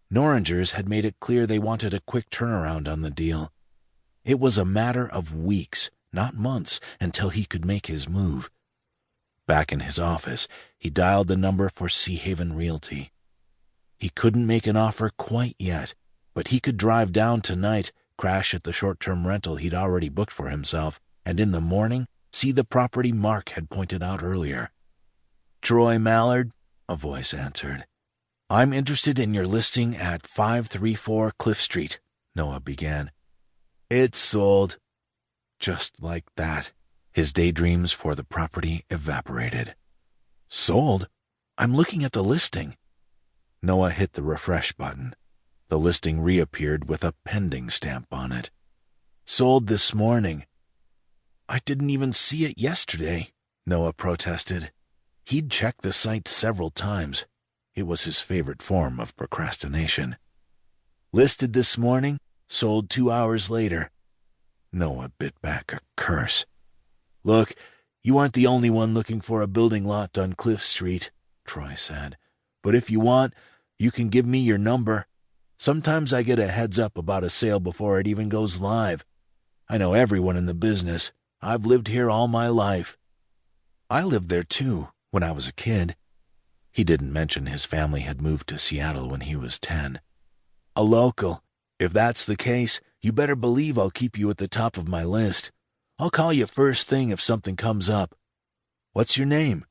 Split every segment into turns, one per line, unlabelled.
Norringers had made it clear they wanted a quick turnaround on the deal. It was a matter of weeks, not months, until he could make his move. Back in his office, he dialed the number for Seahaven Realty. He couldn't make an offer quite yet, but he could drive down tonight, crash at the short-term rental he'd already booked for himself, and in the morning see the property Mark had pointed out earlier. "Troy Mallard," a voice answered. "I'm interested in your listing at 534 Cliff Street," Noah began. "It's sold." Just like that, his daydreams for the property evaporated. "Sold? I'm looking at the listing." Noah hit the refresh button. The listing reappeared with a pending stamp on it. "Sold this morning." "I didn't even see it yesterday," Noah protested. He'd checked the site several times. It was his favorite form of procrastination. "Listed this morning, sold 2 hours later." Noah bit back a curse. "Look, you aren't the only one looking for a building lot on Cliff Street," Troy said. "But if you want, you can give me your number. Sometimes I get a heads up about a sale before it even goes live. I know everyone in the business. I've lived here all my life." "I lived there too, when I was a kid." He didn't mention his family had moved to Seattle when he was 10. "A local. If that's the case, you better believe I'll keep you at the top of my list. I'll call you first thing if something comes up. What's your name?"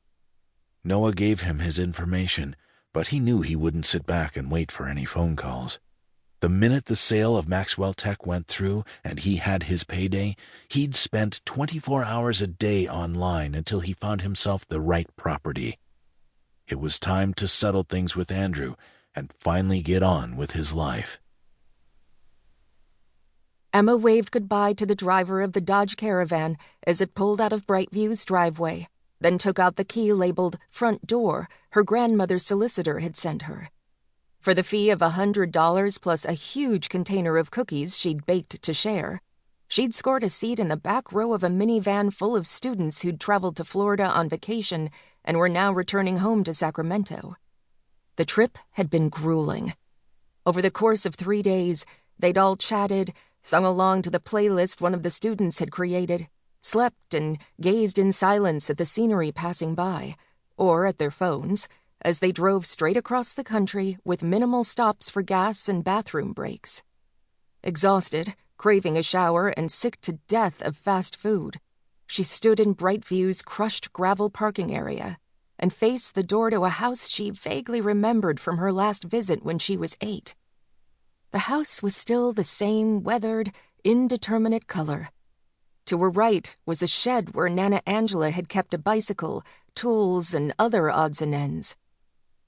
Noah gave him his information, but he knew he wouldn't sit back and wait for any phone calls. The minute the sale of Maxwell Tech went through and he had his payday, he'd spent 24 hours a day online until he found himself the right property. It was time to settle things with Andrew and finally get on with his life.
Emma waved goodbye to the driver of the Dodge Caravan as it pulled out of Brightview's driveway, then took out the key labeled "Front Door" her grandmother's solicitor had sent her. For the fee of $100 plus a huge container of cookies she'd baked to share, she'd scored a seat in the back row of a minivan full of students who'd traveled to Florida on vacation and were now returning home to Sacramento. The trip had been grueling. Over the course of 3 days, they'd all chatted, sung along to the playlist one of the students had created, slept and gazed in silence at the scenery passing by, or at their phones, as they drove straight across the country with minimal stops for gas and bathroom breaks. Exhausted, craving a shower, and sick to death of fast food, she stood in Brightview's crushed gravel parking area and faced the door to a house she vaguely remembered from her last visit when she was 8. The house was still the same weathered, indeterminate color. To her right was a shed where Nana Angela had kept a bicycle, tools, and other odds and ends.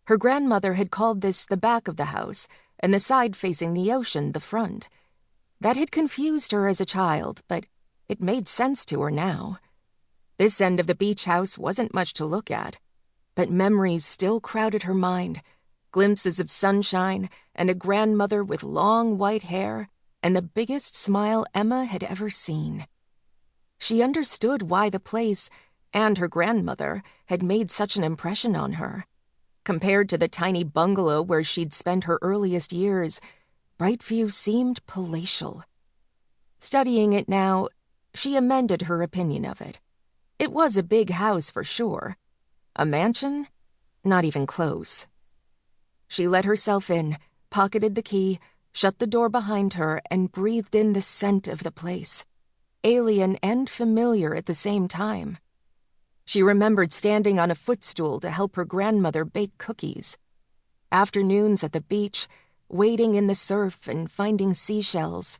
Her grandmother had called this the back of the house, and the side facing the ocean the front. That had confused her as a child, but it made sense to her now. This end of the beach house wasn't much to look at, but memories still crowded her mind, glimpses of sunshine and a grandmother with long white hair and the biggest smile Emma had ever seen. She understood why the place and her grandmother had made such an impression on her. Compared to the tiny bungalow where she'd spent her earliest years, Brightview seemed palatial. Studying it now, she amended her opinion of it. It was a big house for sure. A mansion? Not even close. She let herself in, pocketed the key, shut the door behind her, and breathed in the scent of the place, alien and familiar at the same time. She remembered standing on a footstool to help her grandmother bake cookies. Afternoons at the beach, wading in the surf and finding seashells,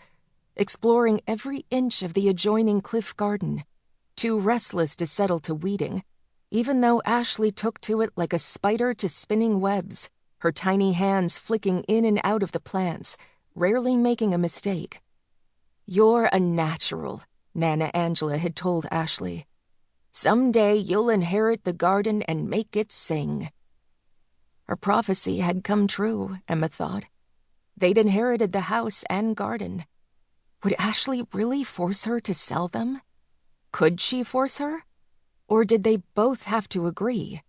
exploring every inch of the adjoining cliff garden, too restless to settle to weeding, even though Ashley took to it like a spider to spinning webs, her tiny hands flicking in and out of the plants, rarely making a mistake. "You're a natural," Nana Angela had told Ashley. "Someday you'll inherit the garden and make it sing." Her prophecy had come true, Emma thought. They'd inherited the house and garden. Would Ashley really force her to sell them? Could she force her? Or did they both have to agree?